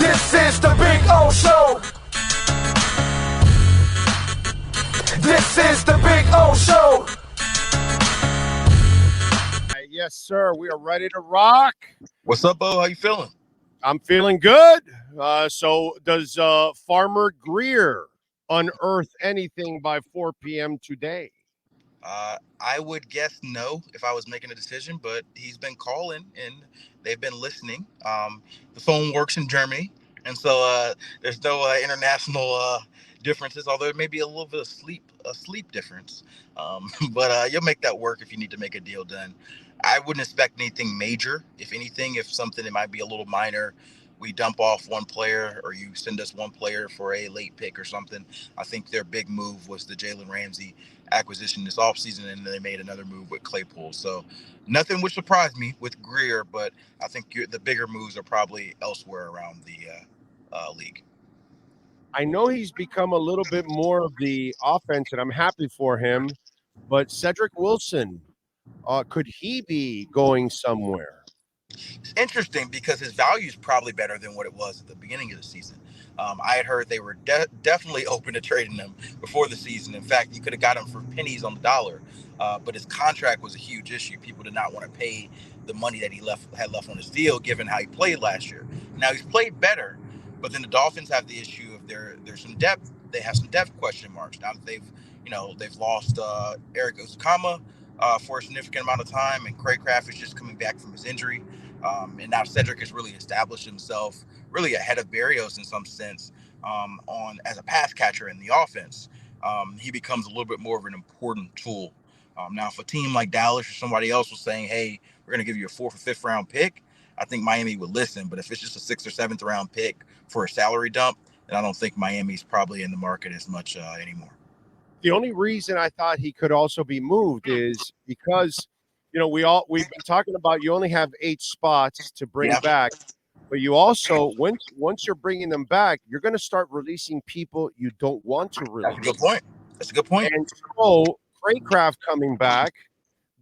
This is the Big O Show. This is the Big O Show. Yes, sir. We are ready to rock. What's up, Bo? How you feeling? I'm feeling good. So does Farmer Greer unearth anything by 4 p.m. today? I would guess no if I was making a decision, but he's been calling and they've been listening. The phone works in Germany, and so there's no international differences, although there may be a little bit of sleep difference. But you'll make that work if you need to make a deal done. I wouldn't expect anything major. If anything, if something that might be a little minor, we dump off one player or you send us one player for a late pick or something. I think their big move was the Jaylen Ramsey acquisition this offseason, and they made another move with Claypool. So nothing would surprise me with Greer, but I think the bigger moves are probably elsewhere around the league. I know he's become a little bit more of the offense, and I'm happy for him, but Cedric Wilson, could he be going somewhere? It's interesting because his value is probably better than what it was at the beginning of the season. I had heard they were definitely open to trading him before the season. In fact, you could have got him for pennies on the dollar, but his contract was a huge issue. People did not want to pay the money that he had left on his deal, given how he played last year. Now he's played better, but then the Dolphins have the issue of there's some depth. They have some depth question marks now that they've lost Eric Alzugaray for a significant amount of time, and Craycraft is just coming back from his injury. And now Cedric has really established himself really ahead of Berrios in some sense as a pass catcher in the offense. He becomes a little bit more of an important tool. Now, if a team like Dallas or somebody else was saying, hey, we're going to give you a 4th or 5th round pick, I think Miami would listen. But if it's just a 6th or 7th round pick for a salary dump, then I don't think Miami's probably in the market as much anymore. The only reason I thought he could also be moved is because we've been talking about you only have 8 spots to bring back, but you also once you're bringing them back, you're going to start releasing people you don't want to release. That's a good point. And so Craycraft coming back,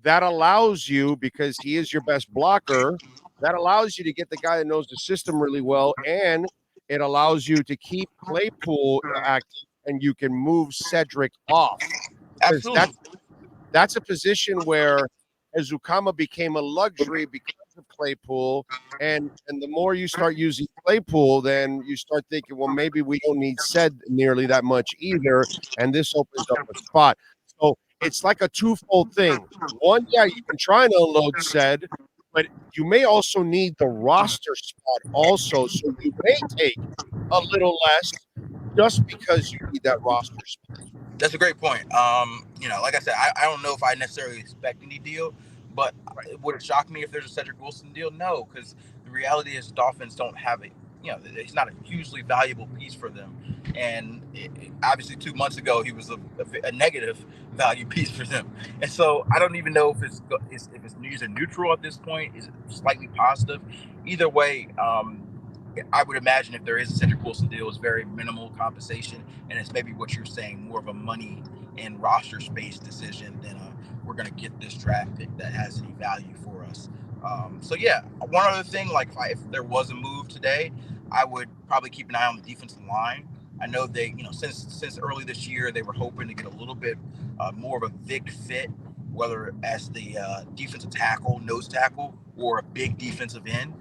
that allows you, because he is your best blocker, that allows you to get the guy that knows the system really well, and it allows you to keep Claypool active, and you can move Cedric off. Absolutely. That's a position where Alzugaray became a luxury because of Claypool, and the more you start using Claypool, then you start thinking, well, maybe we don't need Ced nearly that much either, and this opens up a spot. So it's like a twofold thing. One, yeah, you can try and unload Ced, but you may also need the roster spot also, so you may take a little less just because you need that roster spot. That's a great point. Like I said, I don't know if I necessarily expect any deal, but would it shock me if there's a Cedric Wilson deal? No, because the reality is Dolphins don't have it. He's not a hugely valuable piece for them. And obviously 2 months ago, he was a negative value piece for them. And so I don't even know if it's neutral at this point. Is it slightly positive? Either way, I would imagine if there is a Cedric Wilson deal, it's very minimal compensation, and it's maybe what you're saying, more of a money and roster space decision than we're going to get this draft pick that has any value for us. So yeah, one other thing, like if there was a move today, I would probably keep an eye on the defensive line. I know they, since early this year, they were hoping to get a little bit more of a Vic fit, whether as the defensive tackle, nose tackle, or a big defensive end.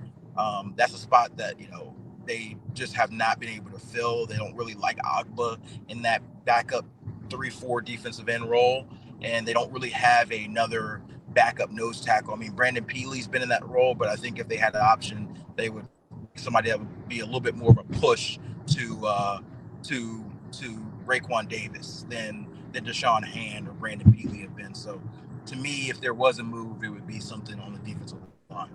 That's a spot that, they just have not been able to fill. They don't really like Agba in that backup 3-4 defensive end role, and they don't really have another backup nose tackle. I mean, Brandon Peely's been in that role, but I think if they had an option, they would somebody that would be a little bit more of a push to Raekwon Davis than Deshaun Hand or Brandon Peely have been. So to me, if there was a move, it would be something on the defensive line.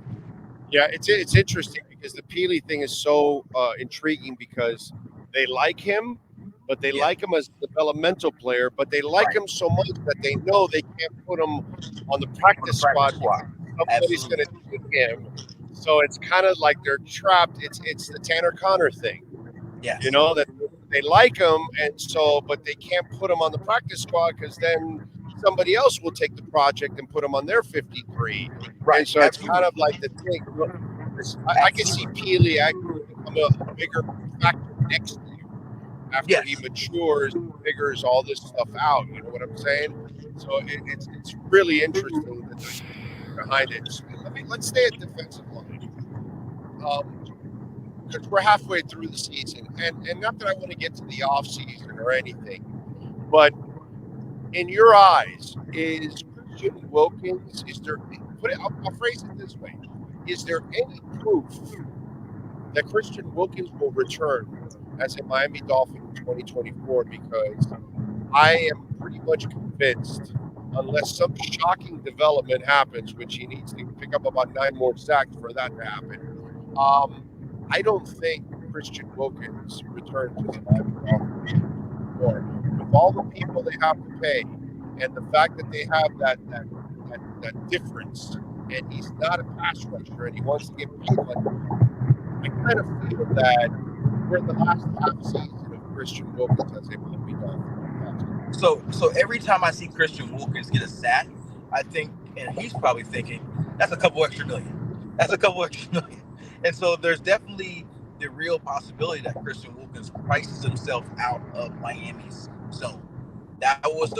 Yeah, it's interesting because the Peely thing is so intriguing because they like him, but they like him as a developmental player, but they like him so much that they know they can't put him on the practice squad. Somebody's going to do him. So it's kind of like they're trapped. It's the Tanner Connor thing. Yeah. That they like him, and so, but they can't put him on the practice squad because then somebody else will take the project and put him on their 53. Right. And so it's kind of like the thing. I can see Peely become a bigger factor next year after he matures, figures all this stuff out. You know what I'm saying? So it's really interesting that there's behind it. So let's stay at defensive line. Because we're halfway through the season, and not that I want to get to the off season or anything, but in your eyes, is Christian Wilkins? I'll phrase it this way: is there any proof that Christian Wilkins will return as a Miami Dolphin in 2024? Because I am pretty much convinced, unless some shocking development happens, which he needs to pick up about 9 more sacks for that to happen. I don't think Christian Wilkins returns to the Miami Dolphins anymore. With all the people they have to pay, and the fact that they have that difference, and he's not a pass rusher, and he wants to get paid like I kind of feel that we're in the last half season of Christian Wilkins as a Miami Dolphin. So every time I see Christian Wilkins get a sack, I think, and he's probably thinking, that's a couple extra million. That's a couple extra million. And so there's definitely the real possibility that Christian Wilkins prices himself out of Miami's zone. That was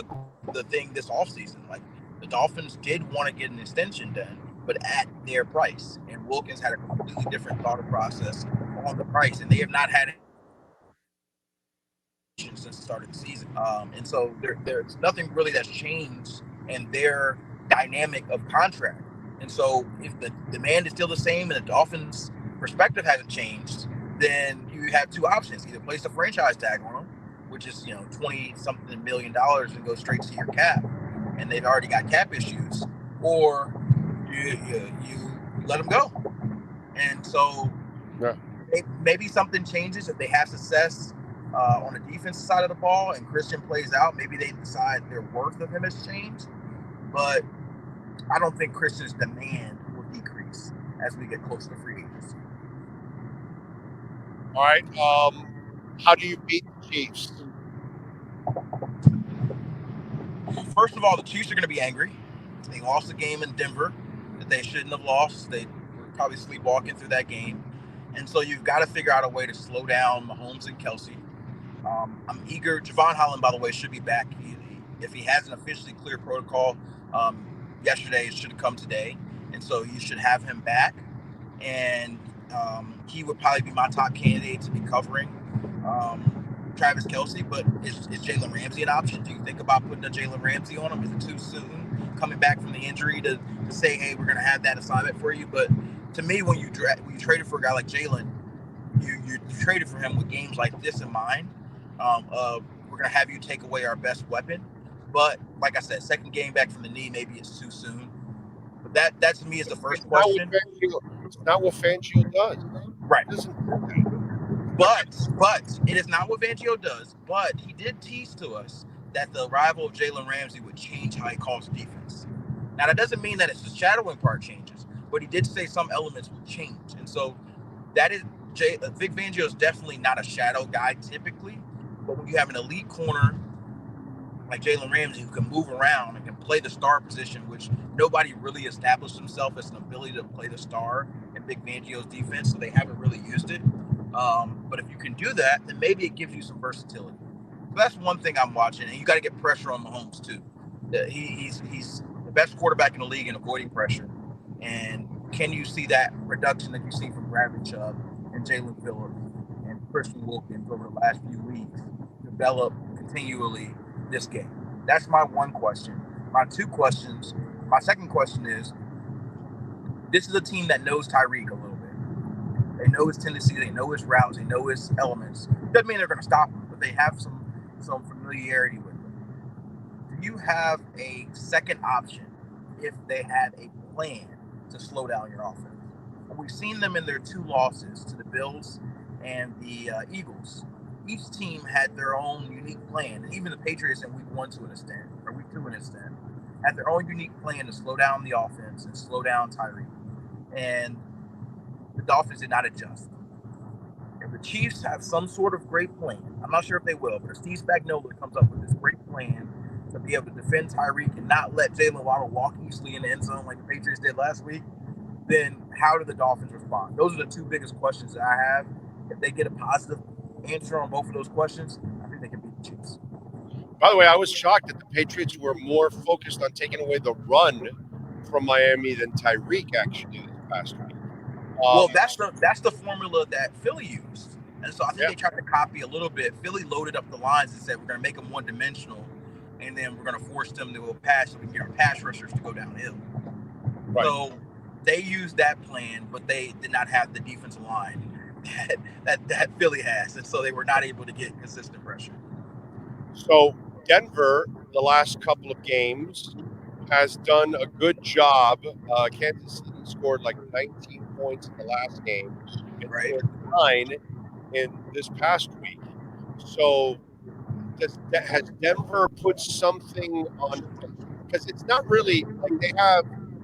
the thing this offseason. Like, the Dolphins did want to get an extension done, but at their price. And Wilkins had a completely different thought process on the price, and they have not had it since the start of the season. And so there's nothing really that's changed in their dynamic of contract. And so if the demand is still the same and the Dolphins' perspective hasn't changed, then you have 2 options: either place a franchise tag on them, which is 20-something million and go straight to your cap, and they've already got cap issues, or you let them go. And so maybe something changes if they have success on the defensive side of the ball and Christian plays out. Maybe they decide their worth of him has changed, but I don't think Christian's demand will decrease as we get closer to free agency. All right. How do you beat the Chiefs? First of all, the Chiefs are going to be angry. They lost the game in Denver that they shouldn't have lost. They were probably sleepwalking through that game. And so you've got to figure out a way to slow down Mahomes and Kelsey. I'm eager. Javon Holland, by the way, should be back. If he hasn't officially cleared protocol, yesterday, it should have come today. And so you should have him back. And he would probably be my top candidate to be covering Travis Kelsey. But is Jaylen Ramsey an option? Do you think about putting a Jaylen Ramsey on him? Is it too soon coming back from the injury to say, hey, we're going to have that assignment for you? But to me, when you traded for a guy like Jaylen, you traded for him with games like this in mind. We're going to have you take away our best weapon. But like I said, second game back from the knee, maybe it's too soon. But that to me is the first question. It's not what Fangio does. Right. But it is not what Fangio does. But he did tease to us that the arrival of Jaylen Ramsey would change how he calls defense. Now, that doesn't mean that it's the shadowing part changes, but he did say some elements will change. And so that is Vic Fangio is definitely not a shadow guy typically, but when you have an elite corner like Jaylen Ramsey who can move around and can play the star position, which nobody really established himself as an ability to play the star in Vic Fangio's defense, so they haven't really used it. But if you can do that, then maybe it gives you some versatility. So that's one thing I'm watching, and you got to get pressure on Mahomes too. He's the best quarterback in the league in avoiding pressure. And can you see that production that you see from Bradley Chubb and Jalen Phillips and Christian Wilkins over the last few weeks develop continually this game? That's my one question. My second question is, this is a team that knows Tyreek a little bit. They know his tendencies, they know his routes, they know his elements. Doesn't mean they're going to stop him, but they have some familiarity with him. Do you have a second option if they have a plan to slow down your offense? And we've seen them in their 2 losses to the Bills and the Eagles. Each team had their own unique plan. And even the Patriots in week 1 to an extent, or week 2 to an extent, had their own unique plan to slow down the offense and slow down Tyreek. And the Dolphins did not adjust. If the Chiefs have some sort of great plan, I'm not sure if they will, but if Steve Spagnuolo comes up with this great plan to be able to defend Tyreek and not let Jalen Waddle walk easily in the end zone like the Patriots did last week, then how do the Dolphins respond? Those are the 2 biggest questions that I have. if they get a positive answer on both of those questions, I think they can beat the Chiefs. By the way, I was shocked that the Patriots were more focused on taking away the run from Miami than Tyreek actually this past week. Well, that's the formula that Philly used, and so I think Yeah. they tried to copy a little bit. Philly loaded up the lines and said we're going to make them one-dimensional, and then we're going to force them to pass so we can get our pass rushers to go downhill. Right. So they used that plan, but they did not have the defensive line that Philly has, and so they were not able to get consistent pressure. So Denver, the last couple of games, has done a good job. Kansas City scored like 19 points in the last game and Right. scored 9 in this past week. So has Denver put something on? Because it's not really like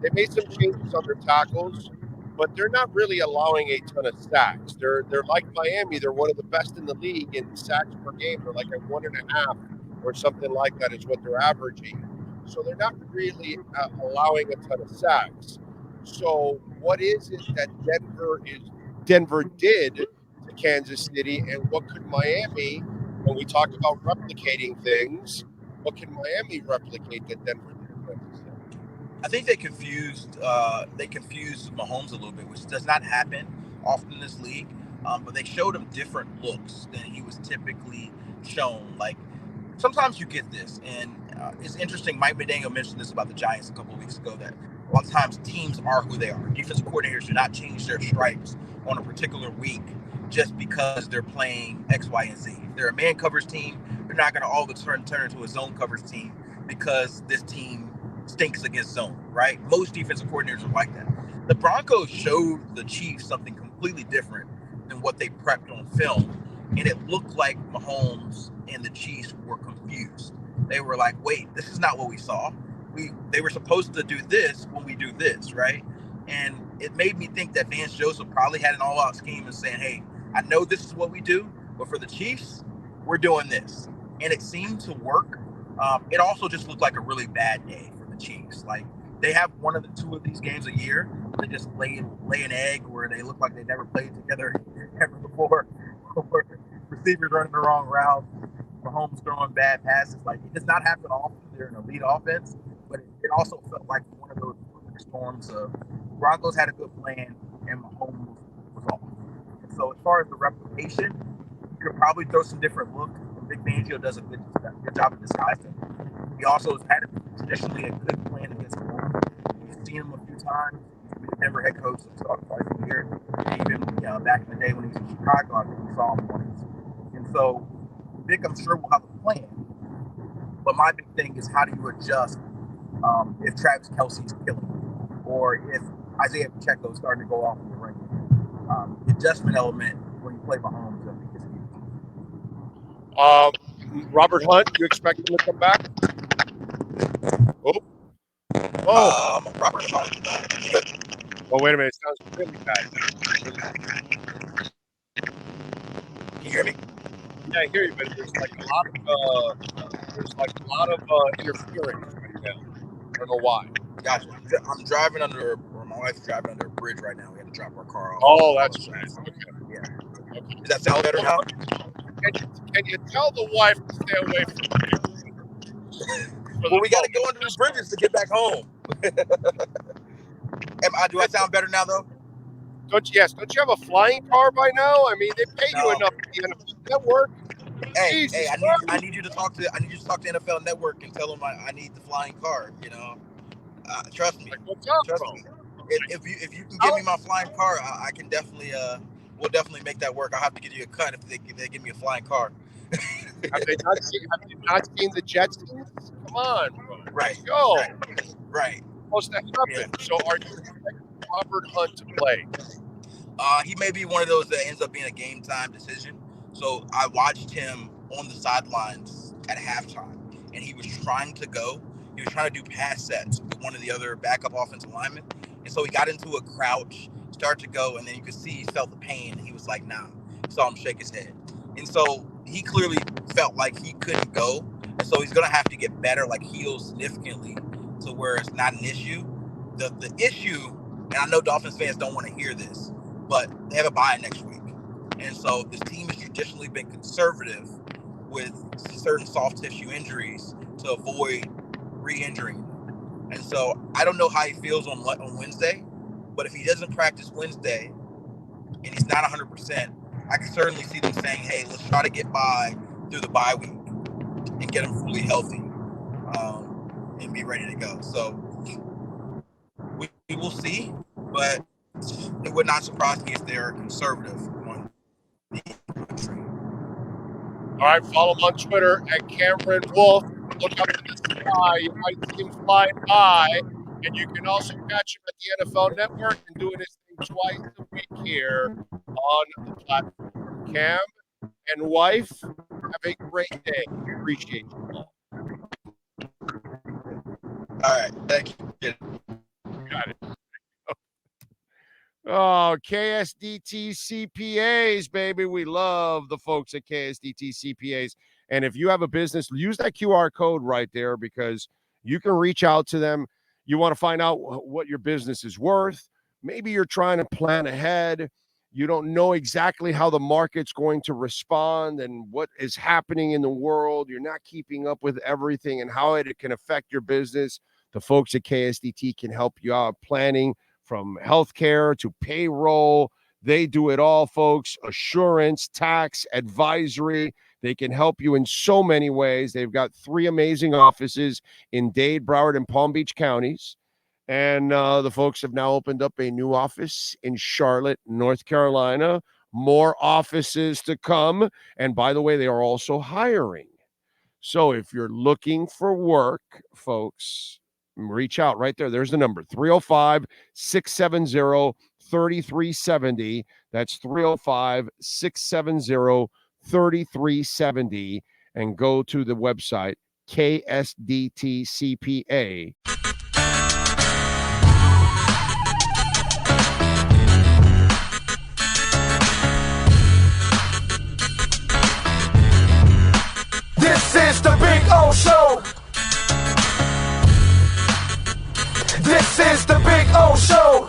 they made some changes on their tackles, but they're not really allowing a ton of sacks. They're like Miami. They're one of the best in the league in sacks per game. They're like at 1.5 or something like that is what they're averaging. So they're not really allowing a ton of sacks. So what is it that Denver did to Kansas City, and what could Miami? When we talk about replicating things, what can Miami replicate that Denver did? I think they confused Mahomes a little bit, which does not happen often in this league. But they showed him different looks than he was typically shown. Like sometimes you get this, and it's interesting. Mike McDaniel mentioned this about the Giants a couple of weeks ago, that a lot of times teams are who they are. Defensive coordinators do not change their stripes on a particular week just because they're playing X, Y, and Z. If they're a man covers team, they're not going to all of a sudden turn into a zone covers team because this team stinks against zone, right? Most defensive coordinators are like that. The Broncos showed the Chiefs something completely different than what they prepped on film, and it looked like Mahomes and the Chiefs were confused. They were like, wait, this is not what we saw. They were supposed to do this when we do this, right? And it made me think that Vance Joseph probably had an all-out scheme and saying, hey, I know this is what we do, but for the Chiefs, we're doing this. And it seemed to work. It also just looked like a really bad day for the Chiefs. Like, they have one of the two of these games a year. They just lay an egg where they look like they never played together ever before. Receivers running the wrong route, Mahomes throwing bad passes. Like, it does not happen often. They're an elite offense, but it also felt like one of those storms of Broncos had a good plan and Mahomes was off. And so as far as the replication, you could probably throw some different looks. Vic Fangio does a good job of disguising. He also has had traditionally a good plan against Mahomes. You've seen him a few times. He's been the Denver head coach since twice a year. And even back in the day when he was in Chicago, I think we saw him once. And so Vic, I'm sure, will have a plan. But my big thing is, how do you adjust if Travis Kelce's killing, or if Isaiah Pacheco is starting to go off in the ring? The adjustment element when you play Mahomes, I think, is huge. Robert Hunt, you expect him to come back? Robert Hunt. Oh, wait a minute. It sounds really bad. Can you hear me? Yeah, I hear you, but there's like a lot of interference right now. I don't know why. Gotcha. I'm driving under, or my wife's driving under a bridge right now. We had to drop our car off. Oh, that's right. Okay. Yeah. Okay. Does that sound better now? Can you tell the wife to stay away from me? Well, we got to go under the bridges to get back home. Do I sound better now, though? Don't you have a flying car by now? I mean, they pay you enough for the NFL Network. Hey, I need you to talk to NFL Network and tell them I need the flying car. Trust me. Like, what's up, trust bro? me. If you can give me my flying car, I can definitely we'll definitely make that work. I'll have to give you a cut if they give me a flying car. Have you not seen the Jetsons? Come on, bro. Right. Let's go. Right. Supposed to happen. Yeah. So are you expecting Robert Hunt to play? He may be one of those that ends up being a game time decision. So I watched him on the sidelines at halftime, and he was trying to go. He was trying to do pass sets with one of the other backup offensive linemen. And so he got into a crouch, started to go, and then you could see he felt the pain, and he was like, nah. Saw him shake his head. And so he clearly felt like he couldn't go. And so he's going to have to get better, like heal significantly to where it's not an issue. The issue, and I know Dolphins fans don't want to hear this, but they have a bye next week. And so this team has traditionally been conservative with certain soft tissue injuries to avoid re-injuring. And so I don't know how he feels on Wednesday, but if he doesn't practice Wednesday and he's not 100%, I can certainly see them saying, hey, let's try to get by through the bye week and get him fully healthy and be ready to go. So we will see, but it would not surprise me if they're conservative on the injury. All right, follow him on Twitter at Cameron Wolfe. Look up in the sky. You might see him flying by. And you can also catch him at the NFL Network and doing his thing twice a week here on the platform. Cam and wife, have a great day. Appreciate you all. All right, thank you. Got it. Oh, KSDT CPAs, baby. We love the folks at KSDT CPAs. And if you have a business, use that QR code right there because you can reach out to them. You want to find out what your business is worth. Maybe you're trying to plan ahead. You don't know exactly how the market's going to respond and what is happening in the world. You're not keeping up with everything and how it can affect your business. The folks at KSDT can help you out planning from healthcare to payroll. They do it all, folks. Assurance, tax, advisory. They can help you in so many ways. They've got 3 amazing offices in Dade, Broward, and Palm Beach counties. And the folks have now opened up a new office in Charlotte, North Carolina. More offices to come. And by the way, they are also hiring. So if you're looking for work, folks, reach out right there. There's the number, 305-670-3370. That's 305-670-3370. And go to the website, KSDT CPA. This is the Big O Show. This is the Big O Show.